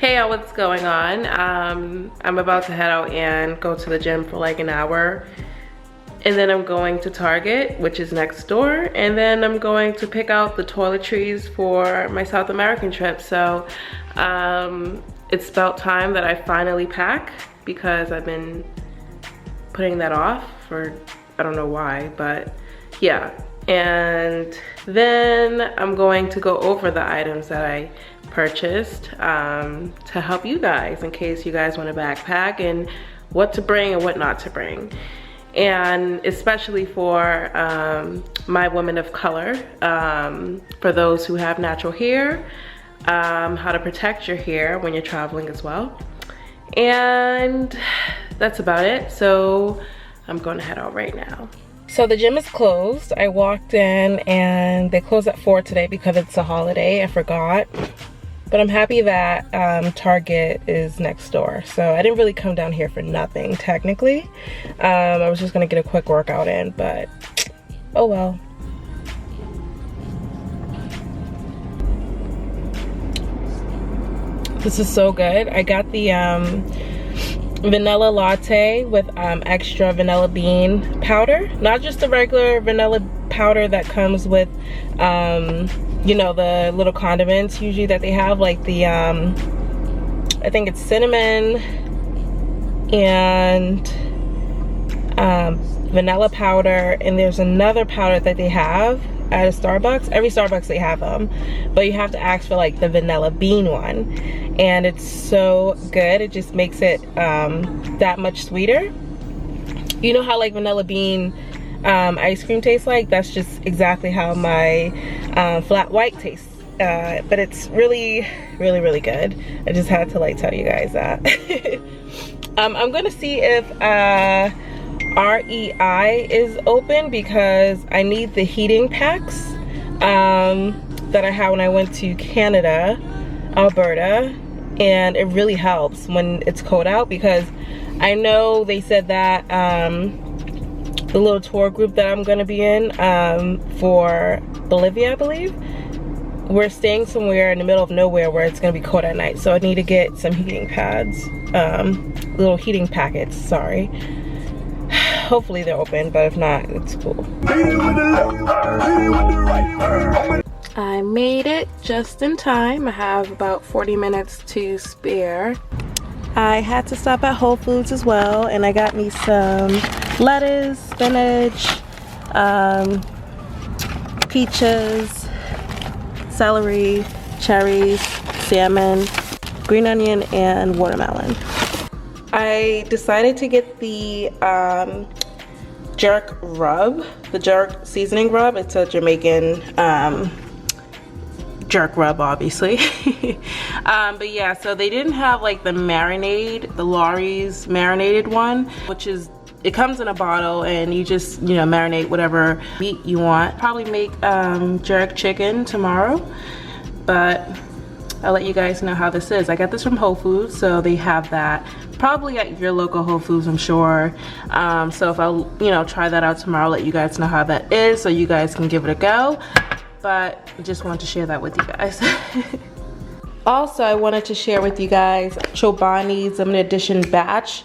Hey y'all, what's going on? I'm about to head out and go to the gym for like an hour. And then I'm going to Target, which is next door. And then I'm going to pick out the toiletries for my South American trip. So it's about time that I finally pack because I've been putting that off for, I don't know why, but yeah. And then I'm going to go over the items that I purchased to help you guys in case you guys want to backpack and what to bring and what not to bring. And especially for my women of color, for those who have natural hair, how to protect your hair when you're traveling as well. And that's about it. So I'm going to head out right now. So the gym is closed. I walked in and they closed at 4 today because it's a holiday. I forgot. But I'm happy that Target is next door. So I didn't really come down here for nothing, technically. I was just gonna get a quick workout in, but oh well. This is so good. I got the vanilla latte with extra vanilla bean powder. Not just the regular vanilla powder that comes with you know, the little condiments usually that they have, like the I think it's cinnamon and vanilla powder, and there's another powder that they have at a Starbucks. Every Starbucks they have them, but you have to ask for like the vanilla bean one, and it's so good. It just makes it that much sweeter. You know how like vanilla bean ice cream tastes like? That's just exactly how my flat white tastes, but it's really good. I just had to like tell you guys that. I'm gonna see if REI is open because I need the heating packs that I had when I went to Canada, Alberta, and it really helps when it's cold out, because I know they said that the little tour group that I'm gonna be in for Bolivia, I believe, we're staying somewhere in the middle of nowhere where it's gonna be cold at night, so I need to get some heating pads, little heating packets, sorry. Hopefully they're open, but if not, it's cool. I made it just in time. I have about 40 minutes to spare. I had to stop at Whole Foods as well, and I got me some lettuce, spinach, peaches, celery, cherries, salmon, green onion, and watermelon. I decided to get the jerk rub, the jerk seasoning rub. It's a Jamaican jerk rub, obviously. But yeah, so they didn't have like the marinade, the Lawry's marinated one, which is, it comes in a bottle and you just, you know, marinate whatever meat you want. Probably make jerk chicken tomorrow, but I'll let you guys know how this is. I got this from Whole Foods, so they have that. Probably at your local Whole Foods, I'm sure. So if I'll, you know, try that out tomorrow, I'll let you guys know how that is so you guys can give it a go. But I just wanted to share that with you guys. Also, I wanted to share with you guys Chobani's limited edition batch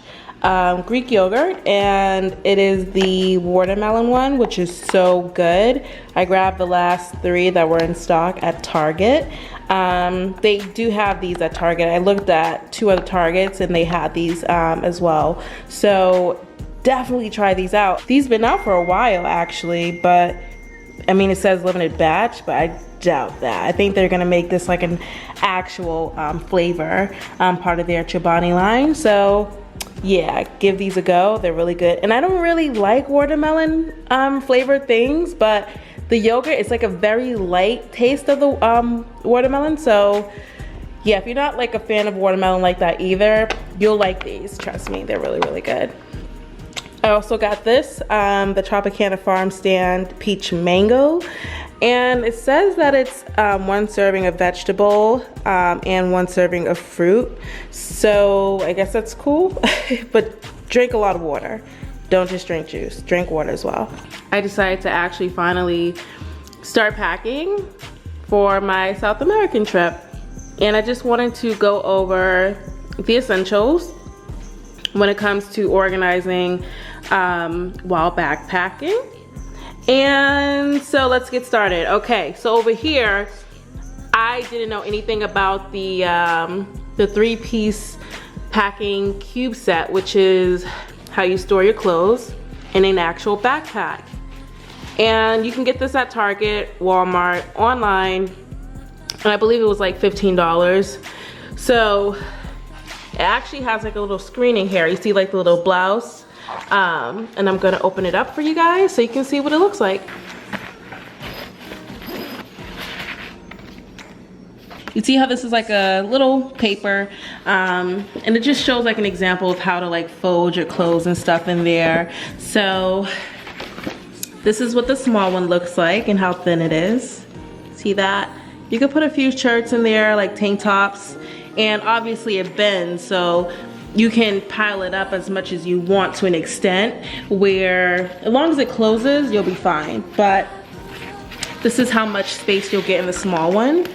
Greek yogurt, and it is the watermelon one, which is so good. I grabbed the last 3 that were in stock at Target. They do have these at Target. I looked at 2 other Targets and they had these as well. So definitely try these out. These have been out for a while actually, but I mean, it says limited batch, but I doubt that. I think they're gonna make this like an actual flavor part of their Chobani line. So yeah, give these a go. They're really good. And I don't really like watermelon flavored things, but the yogurt is like a very light taste of the watermelon. So yeah, if you're not like a fan of watermelon like that either, you'll like these. Trust me, they're really good. I also got this, the Tropicana Farm Stand Peach Mango. And it says that it's 1 serving of vegetable and 1 serving of fruit. So I guess that's cool, but drink a lot of water. Don't just drink juice, drink water as well. I decided to actually finally start packing for my South American trip. And I just wanted to go over the essentials when it comes to organizing while backpacking. And so let's get started. Okay, so over here, I didn't know anything about the 3-piece packing cube set, which is how you store your clothes in an actual backpack. And you can get this at Target, Walmart, online, and I believe it was like $15. So it actually has like a little screening here. You see like the little blouse, and I'm gonna open it up for you guys so you can see what it looks like. You see how this is like a little paper, and it just shows like an example of how to like fold your clothes and stuff in there. So this is what the small one looks like and how thin it is. See that? You could put a few shirts in there, like tank tops, and obviously it bends, so you can pile it up as much as you want to an extent where as long as it closes, you'll be fine. But this is how much space you'll get in the small one.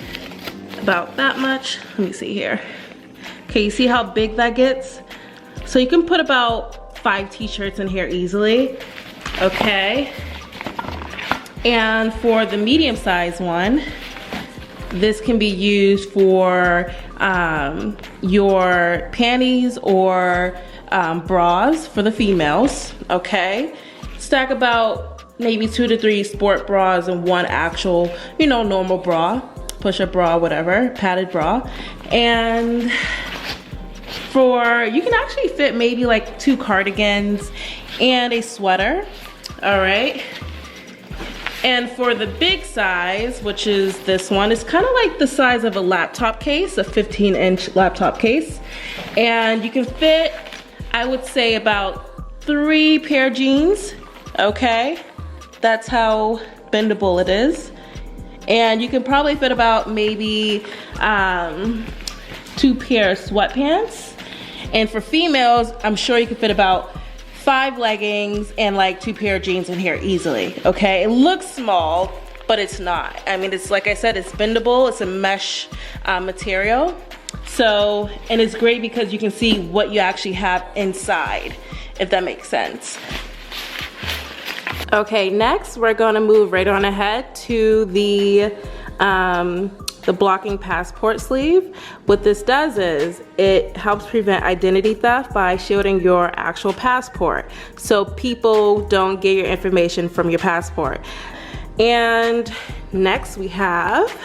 About that much. Let me see here. Okay, you see how big that gets? So you can put about 5 t-shirts in here easily. Okay. And for the medium-sized one, this can be used for your panties or bras for the females. Okay. Stack about maybe 2 to 3 sport bras and 1 actual, you know, normal bra. Push-up bra, whatever, padded bra. And you can actually fit maybe like 2 cardigans and a sweater. All right. And for the big size, which is this one, it's kind of like the size of a laptop case, a 15-inch laptop case. And you can fit, I would say, about 3 pair of jeans. Okay. That's how bendable it is. And you can probably fit about maybe 2 pair of sweatpants. And for females, I'm sure you can fit about 5 leggings and like 2 pair of jeans in here easily, okay? It looks small, but it's not. I mean, it's like I said, it's bendable. It's a mesh material. So, and it's great because you can see what you actually have inside, if that makes sense. Okay, next we're gonna move right on ahead to the blocking passport sleeve. What this does is it helps prevent identity theft by shielding your actual passport, so people don't get your information from your passport. And next we have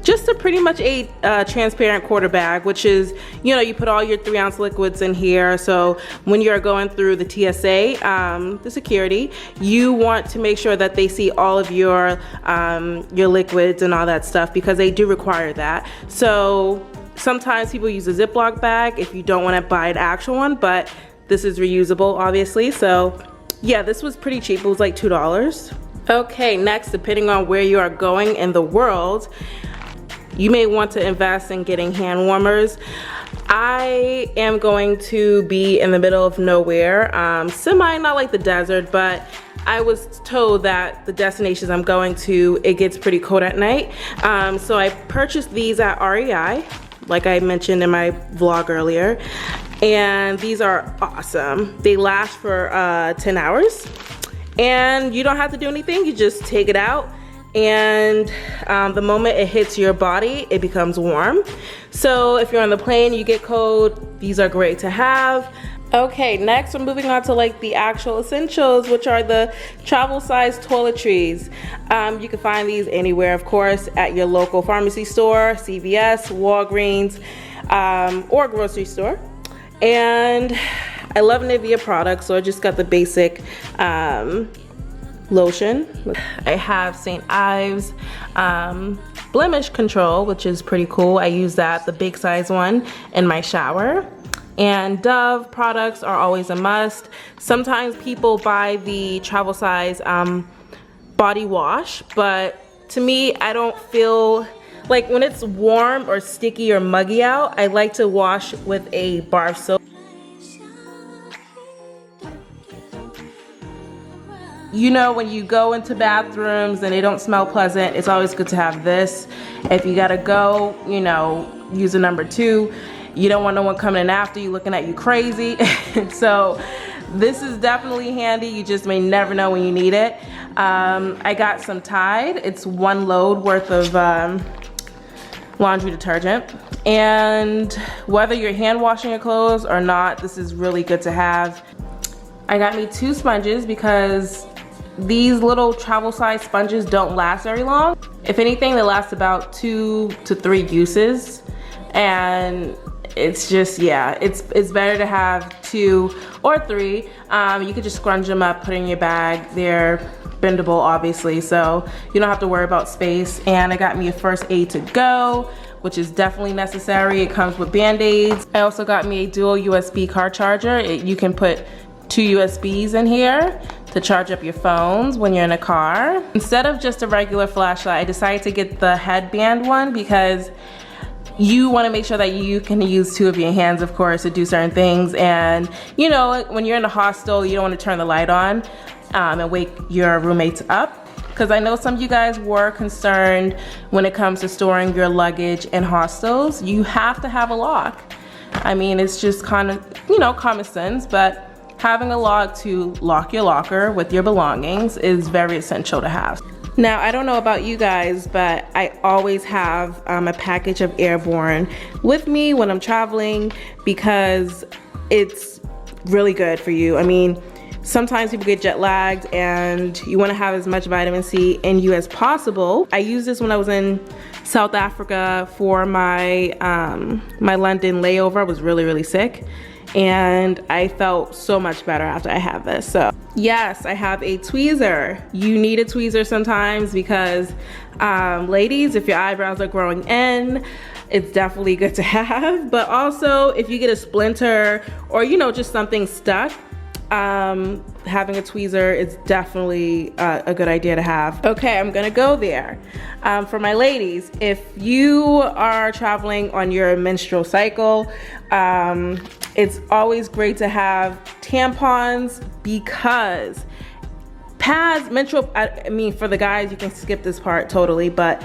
just a pretty much a transparent quarter bag, which is, you know, you put all your 3-ounce liquids in here. So when you're going through the TSA, the security, you want to make sure that they see all of your liquids and all that stuff, because they do require that. So sometimes people use a Ziploc bag if you don't want to buy an actual one, but this is reusable, obviously. So yeah, this was pretty cheap. It was like $2. Okay, next, depending on where you are going in the world, you may want to invest in getting hand warmers. I am going to be in the middle of nowhere, not like the desert, but I was told that the destinations I'm going to, it gets pretty cold at night. So I purchased these at REI, like I mentioned in my vlog earlier. And these are awesome. They last for 10 hours. And you don't have to do anything, you just take it out, and the moment it hits your body, it becomes warm. So if you're on the plane, you get cold, these are great to have. Okay, next we're moving on to like the actual essentials, which are the travel size toiletries. You can find these anywhere, of course, at your local pharmacy store, CVS, Walgreens, or grocery store. And I love Nivea products, so I just got the basic lotion. I have St. Ives blemish control, which is pretty cool. I use that, the big size one, in my shower. And Dove products are always a must. Sometimes people buy the travel size body wash, but to me, I don't feel like when it's warm or sticky or muggy out, I like to wash with a bar of soap. you know, when you go into bathrooms and they don't smell pleasant, it's always good to have this. If you gotta go, you know, use a number 2. You don't want no one coming in after you looking at you crazy. So this is definitely handy. You just may never know when you need it. I got some Tide. It's 1 load worth of laundry detergent. And whether you're hand washing your clothes or not, this is really good to have. I got me 2 sponges because these little travel size sponges don't last very long. If anything, they last about 2 to 3 uses. And it's just, yeah, it's better to have 2 or 3. You could just scrunch them up, put it in your bag. They're bendable, obviously, so you don't have to worry about space. And I got me a first aid to go, which is definitely necessary. It comes with Band-Aids. I also got me a dual USB car charger. You can put 2 USBs in here to charge up your phones when you're in a car. Instead of just a regular flashlight, I decided to get the headband one because you want to make sure that you can use 2 of your hands, of course, to do certain things. And you know, when you're in a hostel, you don't want to turn the light on and wake your roommates up. Because I know some of you guys were concerned when it comes to storing your luggage in hostels. You have to have a lock. I mean, it's just kind of, you know, common sense, but having a lock to lock your locker with your belongings is very essential to have. Now, I don't know about you guys, but I always have a package of Airborne with me when I'm traveling because it's really good for you. I mean, sometimes people get jet lagged and you want to have as much vitamin C in you as possible. I used this when I was in South Africa for my my London layover. I was really sick and I felt so much better after I had this. So yes, I have a tweezer. You need a tweezer sometimes because ladies, if your eyebrows are growing in, it's definitely good to have. But also if you get a splinter or, you know, just something stuck, having a tweezer is definitely a good idea to have. Okay, I'm gonna go there. For my ladies, if you are traveling on your menstrual cycle, it's always great to have tampons because pads, I mean, for the guys, you can skip this part totally, but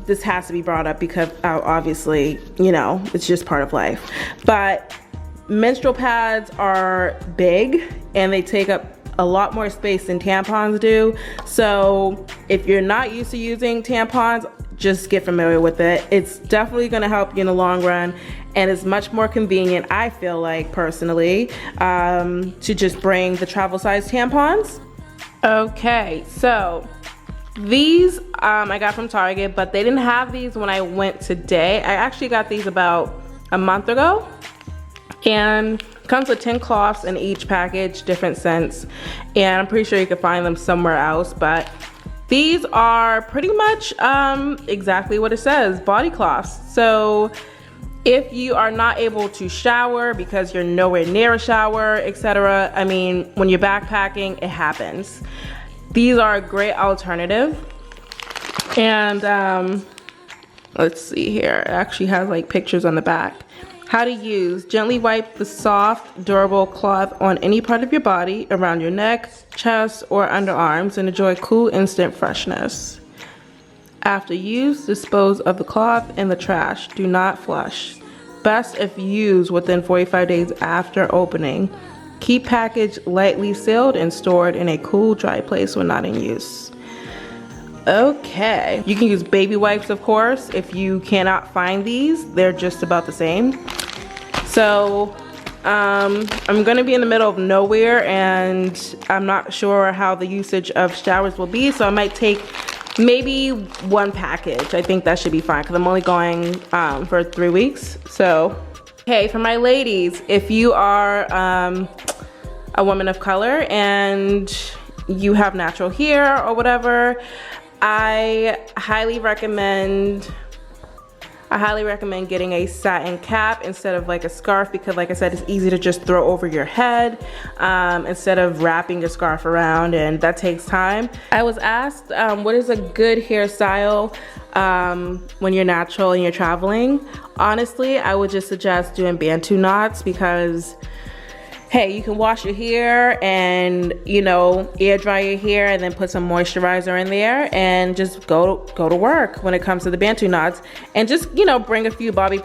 this has to be brought up because obviously, you know, it's just part of life. But menstrual pads are big and they take up a lot more space than tampons do. So if you're not used to using tampons, just get familiar with it. It's definitely gonna help you in the long run, and it's much more convenient, I feel like personally, to just bring the travel size tampons. Okay, so these I got from Target, but they didn't have these when I went today. I actually got these about a month ago. And comes with 10 cloths in each package, different scents, and I'm pretty sure you can find them somewhere else, but these are pretty much exactly what it says, body cloths. So if you are not able to shower because you're nowhere near a shower, etc., I mean, when you're backpacking, it happens. These are a great alternative. And let's see here, it actually has like pictures on the back. How to use: gently wipe the soft, durable cloth on any part of your body, around your neck, chest, or underarms, and enjoy cool, instant freshness. After use, dispose of the cloth in the trash. Do not flush. Best if used within 45 days after opening. Keep package lightly sealed and stored in a cool, dry place when not in use. Okay, you can use baby wipes, of course, if you cannot find these. They're just about the same. So I'm gonna be in the middle of nowhere and I'm not sure how the usage of showers will be, so I might take maybe 1 package. I think that should be fine because I'm only going for 3 weeks. So, okay, for my ladies, if you are a woman of color and you have natural hair or whatever, I highly recommend getting a satin cap instead of like a scarf because, like I said, it's easy to just throw over your head instead of wrapping your scarf around, and that takes time. I was asked what is a good hairstyle when you're natural and you're traveling. Honestly, I would just suggest doing Bantu knots because hey, you can wash your hair and, you know, air dry your hair and then put some moisturizer in there and just go to work when it comes to the Bantu knots. And just, you know, bring a few bobby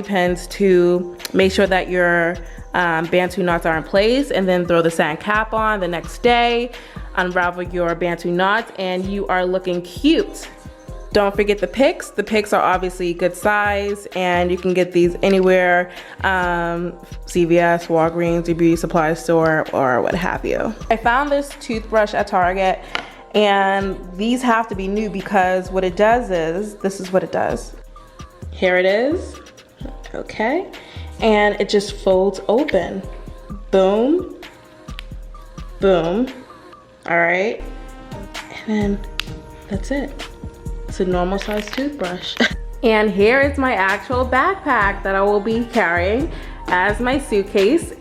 pins to make sure that your Bantu knots are in place, and then throw the satin cap on the next day, unravel your Bantu knots, and you are looking cute. Don't forget the picks. The picks are obviously good size, and you can get these anywhere, CVS, Walgreens, your beauty supply store, or what have you. I found this toothbrush at Target, and these have to be new because what it does is, this is what it does. Here it is, okay? And it just folds open. Boom, boom, all right? And then that's it. It's a normal size toothbrush. And here is my actual backpack that I will be carrying as my suitcase.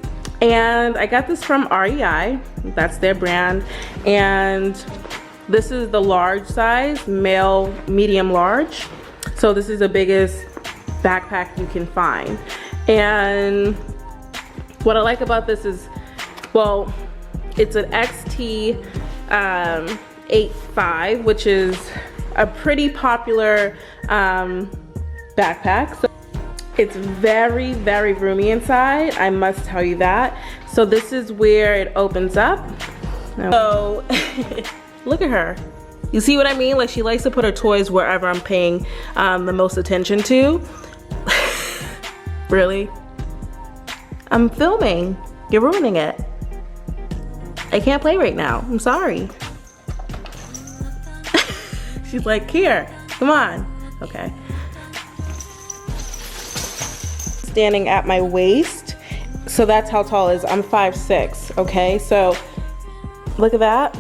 And I got this from REI, that's their brand. And this is the large size, male, medium, large. So this is the biggest backpack you can find. And what I like about this is, well, it's an XT 85, which is a pretty popular backpack. So it's very, very roomy inside, I must tell you that. So this is where it opens up. So look at her. You see what I mean? Like, she likes to put her toys wherever I'm paying the most attention to. Really? I'm filming. You're ruining it. I can't play right now. I'm sorry. She's like, here, come on. Okay. Standing at my waist. So that's how tall it is. I'm 5'6", okay? So look at that.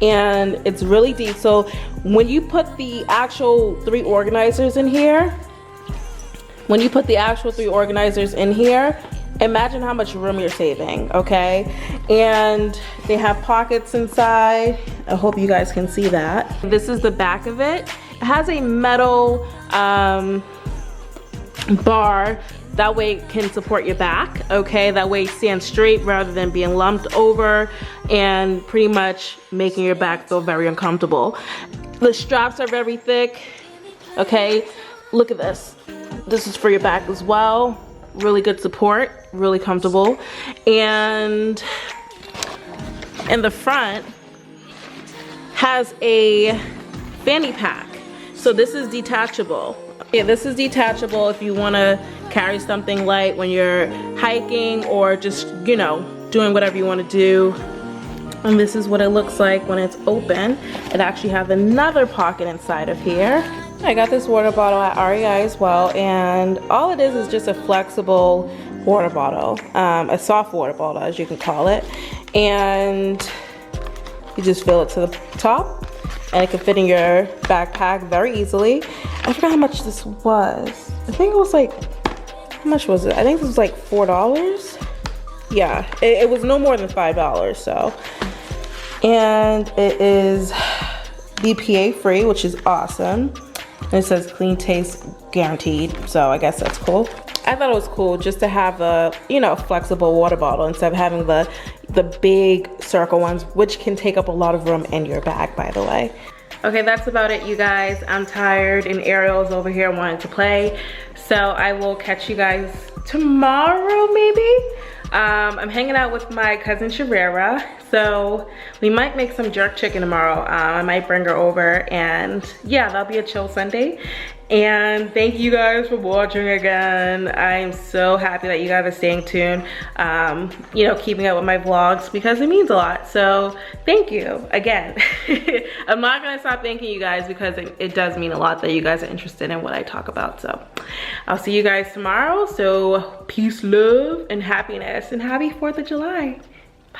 And it's really deep. So when you put the actual 3 organizers in here, imagine how much room you're saving, okay? And they have pockets inside. I hope you guys can see that. This is the back of it. It has a metal bar. That way it can support your back, okay? That way it stands straight rather than being lumped over and pretty much making your back feel very uncomfortable. The straps are very thick, okay? Look at this. This is for your back as well. Really good support, really comfortable. And in the front has a fanny pack. So this is detachable. Yeah, this is detachable if you want to carry something light when you're hiking or just, you know, doing whatever you want to do. And this is what it looks like when it's open. It actually has another pocket inside of here. I got this water bottle at REI as well, and all it is just a flexible water bottle, a soft water bottle as you can call it, and you just fill it to the top, and it can fit in your backpack very easily. I forgot how much this was. I think it was like, how much was it? I think this was like $4. Yeah, it was no more than $5, so. And it is BPA free, which is awesome. And it says clean taste guaranteed, so I guess that's cool. I thought it was cool just to have a, you know, flexible water bottle instead of having the big circle ones, which can take up a lot of room in your bag, by the way. Okay, that's about it, you guys. I'm tired and Ariel's over here wanting to play. So I will catch you guys tomorrow, maybe? I'm hanging out with my cousin Sharera, so we might make some jerk chicken tomorrow. I might bring her over, and yeah, that'll be a chill Sunday. And thank you guys for watching again. I'm so happy that you guys are staying tuned, you know, keeping up with my vlogs, because it means a lot. So thank you again. I'm not gonna stop thanking you guys because it does mean a lot that you guys are interested in what I talk about. So I'll see you guys tomorrow. So peace, love, and happiness, and happy 4th of July. Bye.